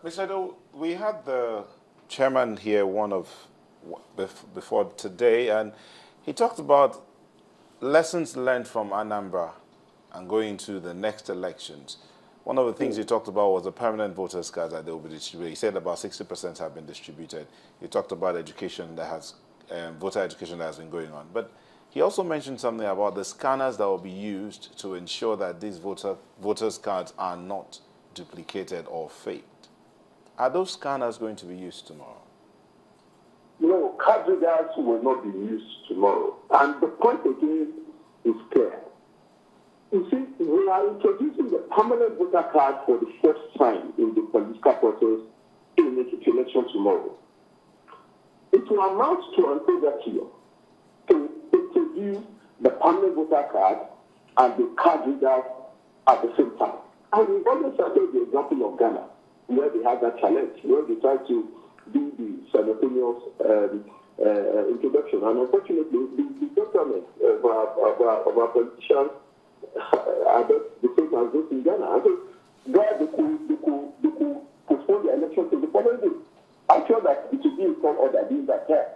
Mr. Idowu, we had the chairman here before today, and he talked about lessons learned from Anambra and going into the next elections. One of the things he talked about was the permanent voters' cards that they will be distributed. He said about 60% have been distributed. He talked about education that has, voter education that has been going on. But he also mentioned something about the scanners that will be used to ensure that these voters' cards are not duplicated or faked. Are those scanners going to be used tomorrow? No, card readers will not be used tomorrow. And the point again is clear. You see, we are introducing the permanent voter card for the first time in the political process in the election tomorrow. It will amount to an overkill to introduce the permanent voter card and the card readers at the same time. And we've always started the example of Ghana, where they had that challenge, where they tried to do the simultaneous introduction. And unfortunately, the government of our politicians are the same as those in Ghana. And so there they could postpone the election to the following day. I'm sure that it will be in some order doing that there.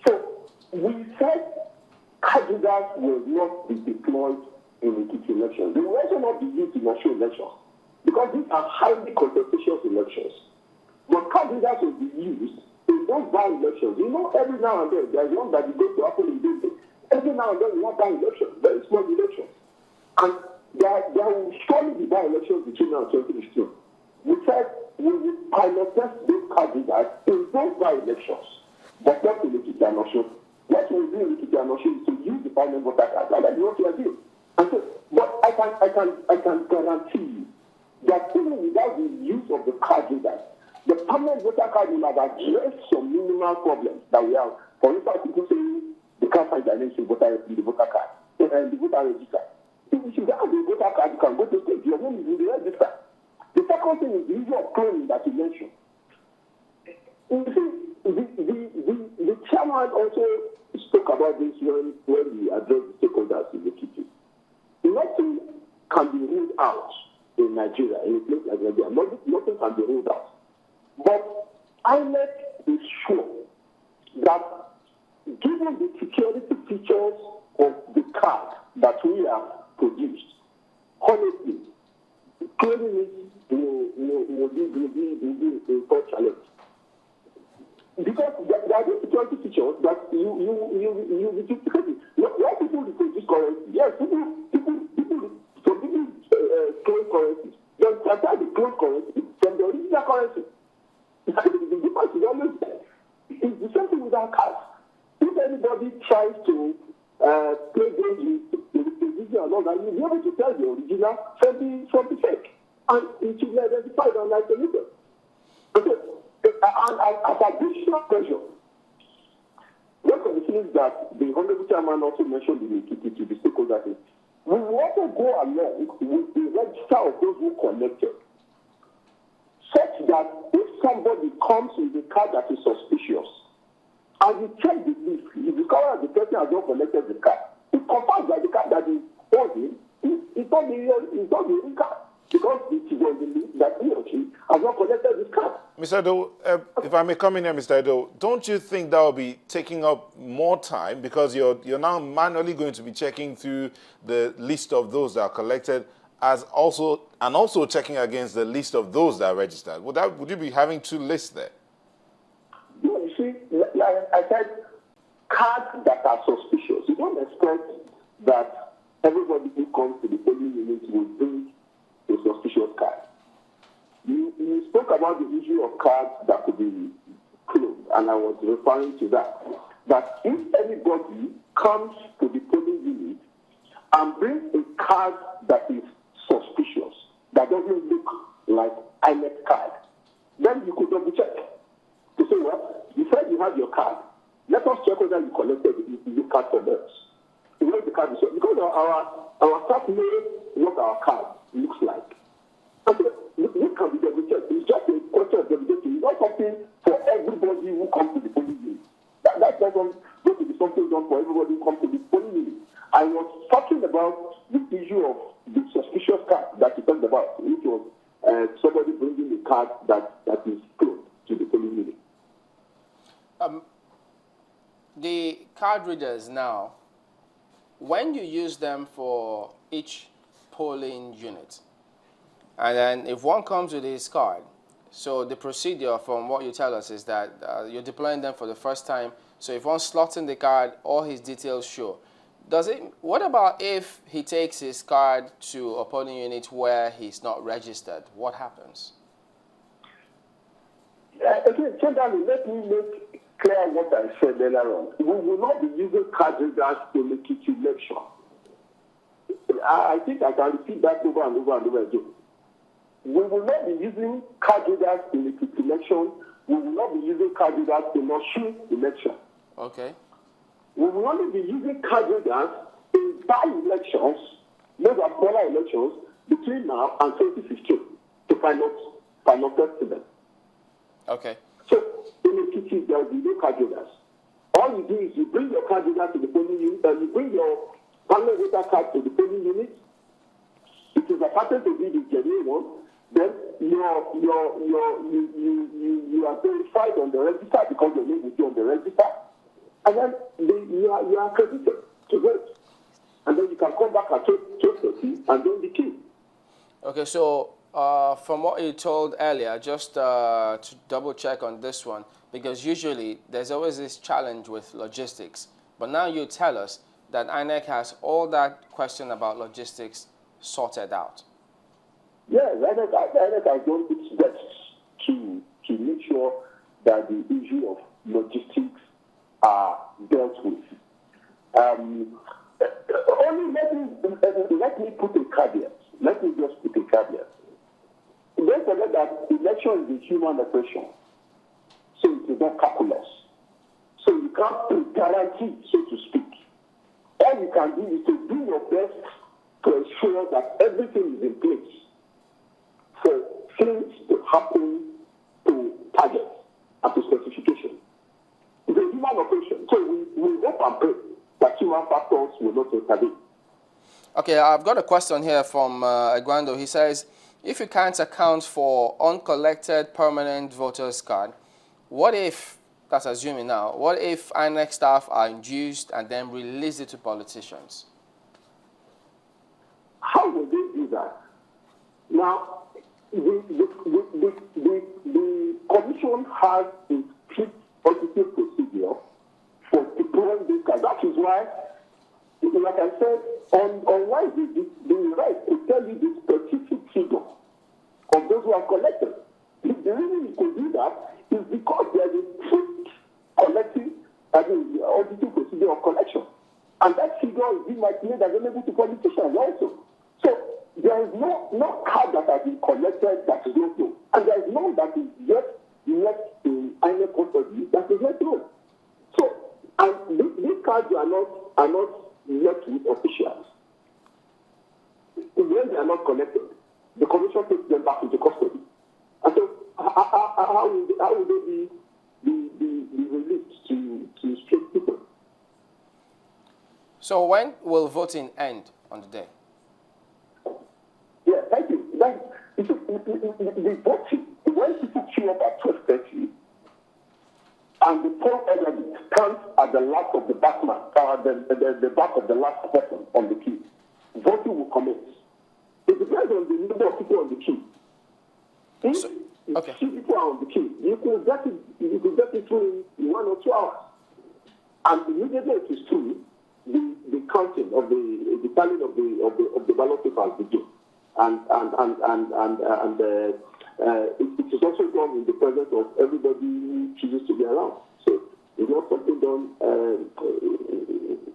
So we said card readers will not be deployed in the Ekiti elections. They will also not be used in national elections because these are highly contentious elections. But card readers will be used in those by-elections. You know, every now and then, there's one that is going to happen in this day. Every now and then, we have by-elections. There is small elections. And there will surely be by-elections between now and 2015. We said we will pilot test those card readers in those by-elections, but not in the Ekiti election. What we will do in the Ekiti election is to use the permanent voter card. And that's what we are doing. And so, but I can guarantee you that even without the use of the card readers, the permanent voter card will have addressed some minimal problems that we have. For instance, people say they can't find their names in the voter card, and the voter register. If you have the voter card, you can go to state. Your name is in the register. The second thing is the issue of cloning that you mentioned. You see, the chairman also spoke about this when we addressed the stakeholders in the kitchen. Nothing can be ruled out in Nigeria, in a place like Nigeria. Nothing can be ruled out. But INEC is sure that given the security features of the card that we have produced, honestly, clearing it will be a tough challenge. Because there are these security features that you duplicate. Why people reproduce currency? Yes, people clone currency. Then apply the clone currency from the original currency. The difference is always there. It's the same thing with our cards. If anybody tries to play games with the original and all that, you'll be able to tell the original from the fake. And it will be identified on isolated. Okay. And as additional pressure, one of the things that the Honorable Chairman also mentioned in Ekiti to the stakeholders is we will also go along with the register of those who collected, such that if somebody comes with a card that is suspicious, and you check the list, you discover that the person has not collected the card, it confirms that the card that is holding is not the real card. Because it is on the list that he or she has not collected this card. Mr. Idowu, if I may come in here, Mr. Idowu, don't you think that will be taking up more time because you're now manually going to be checking through the list of those that are collected and also checking against the list of those that are registered? Would you be having two lists there? No, you see, like I said, cards that are suspicious. You don't expect that everybody who comes to the polling unit will bring a suspicious card. You spoke about the issue of cards that could be cloned, and I was referring to that. That if anybody comes to the polling unit and brings a card that is suspicious, that doesn't look like INEC card, then you could double check to say, well, you said you have your card. Let us check whether you collected the card from us. The card is because our staff know what our card looks like. And so, this can be double checked. It's just a question of delegation. It's not something for everybody who comes to the polling unit. That doesn't going to be something done for everybody who comes to the polling unit. I was talking about this issue of the suspicious card that you talked about, which was somebody bringing a card that is cloned to the polling unit. The card readers now, when you use them for each polling unit, and then if one comes with his card, so the procedure from what you tell us is that you're deploying them for the first time. So if one slots in the card, all his details show. What about if he takes his card to a polling unit where he's not registered? What happens? Again, Chairman, let me make clear what I said earlier on. We will not be using card readers to make it election. I think I can repeat that over and over and over again. We will not be using card readers in the election. We will not be using card readers in the election. Okay. We will only be using card readers in by-elections, those are smaller elections, between now and 2015 to final president. Okay. So, in Ekiti, there will be no card readers. All you do is you bring your card reader to the polling unit, you bring your panel voter card to the polling unit. It is happen to be the genuine one. Then you are verified on the register because your name will be on the register. And then you are accredited to vote. And then you can come back at 12:30 and then the queue. Okay, so from what you told earlier, just to double check on this one, because usually there's always this challenge with logistics. But now you tell us that INEC has all that question about logistics sorted out. Yes, INEC has done its best to make sure that the issue of logistics are dealt with. Only let me put a caveat. Let me just put a caveat. Don't forget that election is a human operation, so it is not calculus. So you can't guarantee, so to speak. All you can do is to do your best to ensure that everything is in place for things to happen to target and to specification. It's a human operation, so we hope and pray that human factors will not intervene. Okay, I've got a question here from Egwando. He says, if you can't account for uncollected permanent voters card, what if, that's assuming now, what if INEC staff are induced and then release it to politicians? How will they do that? Now, the commission has a strict auditing procedure for deploying this card. That is why, like I said, on Wednesday, the right to tell you the specific figure of those who are collected. The reason you could do that is because there is a strict auditing procedure of collection. And that figure is being made available to politicians also. So there is no card that has been collected that is not known. And there is none that is yet left in INEC custody that is not known. So, and these cards are not left with officials. When they are not collected, the commission takes them back into custody. And so, how will they be released to straight people? So when will voting end on the day? Yeah, thank you. The voting, when people queue up at 12:30, and the poll element stands at the last of the backman, the back of the last person on the queue, voting will commence. It depends on the number of people on the queue. If few people are on the queue, you could get it through in 1 or 2 hours. And immediately it is through, the counting of the tallying of the ballot papers begin. And it is also done in the presence of everybody who chooses to be around. So it's not something done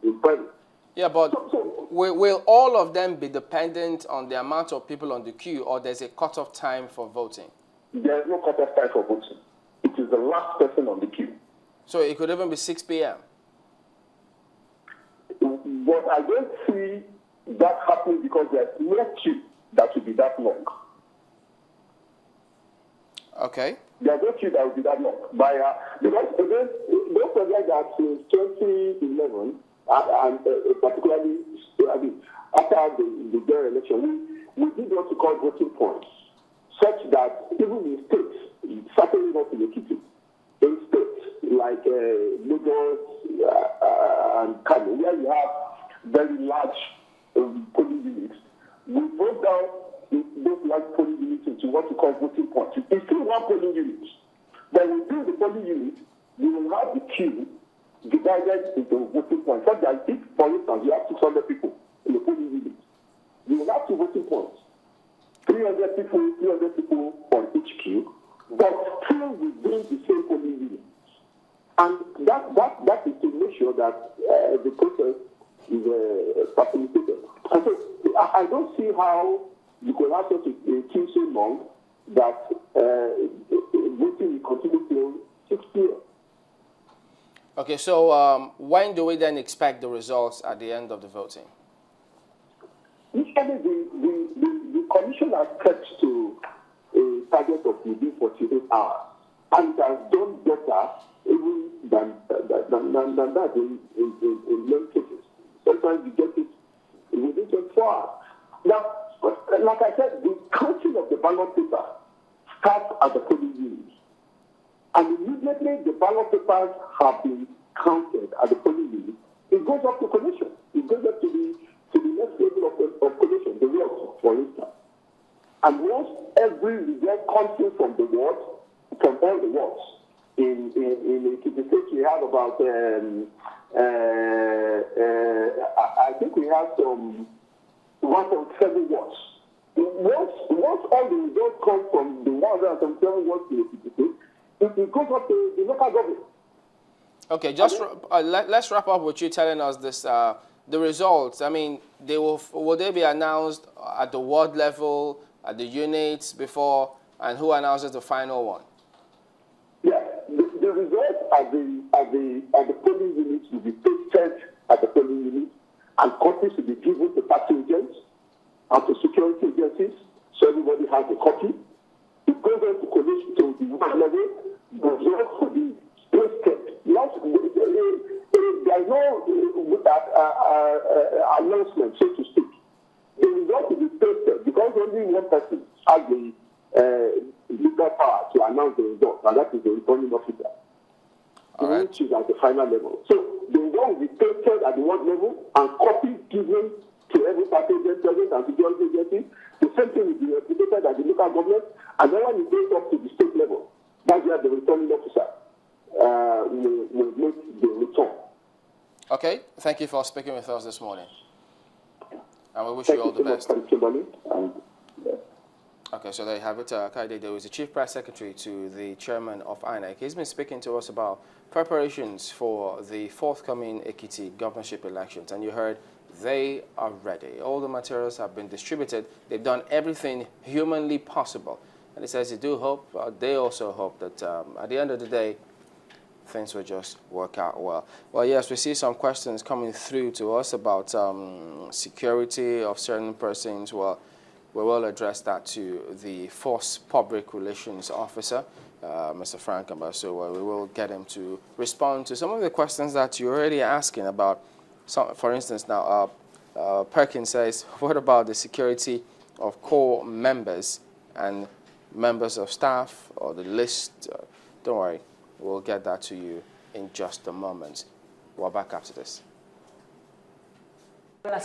in private. Yeah, but will all of them be dependent on the amount of people on the queue, or there's a cutoff time for voting? There is no cutoff time for voting. It is the last person on the queue. So it could even be 6 p.m.? But I don't see that happening because there's no queue that will be that long. Okay. There's no queue that will be that long. Because again, don't forget that since 2011, and particularly after the general election, we did what we call voting points. So even in states, certainly not in Ekiti, in states like Lagos and Kano, where you have very large polling units, we broke down those large polling units into what we call voting points. It's still one polling unit. But within the polling unit, you will have the queue divided into voting points. Such that if, for instance, you have 600 people in the polling unit, you will have 2 voting points. 300 people on each queue, but still within the same polling unit. And that is to make sure that the process is facilitated. And so I don't see how you could have such a queue so long that voting will continue till 6 p.m. Okay, so when do we then expect the results at the end of the voting? Usually the commission has kept to a target of within 48 hours, and it has done better even than that in many cases. Sometimes you get it within 24 hours. Now, like I said, the counting of the ballot paper starts at the polling unit. And immediately the ballot papers have been counted at the polling unit, it goes up to collation. It goes up to the next level of collation, the wards, for instance. And once every result comes in from the wards, from all the wards, in Ekiti State we have about, I think we have some 1.7 wards. Once all the results come from the 107 wards in Ekiti State, it goes up to the local government. Okay, just let's wrap up with you telling us this. The results, I mean, will they be announced at the ward level, at the units before, and who announces the final one? Yeah, the results at the polling units will be pasted at the polling unit, and copies will be given to party agents and to security agencies, so everybody has a copy. It goes on to collation to the ward level. The results will be pasted. There's no announcement, so to speak. The result will be pasted because only one person has the legal power to announce the result, and that is the returning officer, which is at the final level. So the result will be pasted at the ward level and copies given to every party agent and security agency. The same thing will be replicated at the local government, and then when it goes up to the state level, that's where the returning officer will make the return. Okay, thank you for speaking with us this morning. And we wish you all the best. Okay, so there you have it. Kayode Idowu is the Chief Press Secretary to the Chairman of INEC. He's been speaking to us about preparations for the forthcoming Ekiti governorship elections. And you heard they are ready. All the materials have been distributed. They've done everything humanly possible. And he says they also hope that at the end of the day, things will just work out well. Well, yes, we see some questions coming through to us about security of certain persons. Well, we will address that to the Force Public Relations Officer, Mr. Frank Ambaso. We will get him to respond to some of the questions that you're already asking about. For instance, now, Perkins says, what about the security of core members and members of staff or the list? Don't worry, we'll get that to you in just a moment. We're back after this.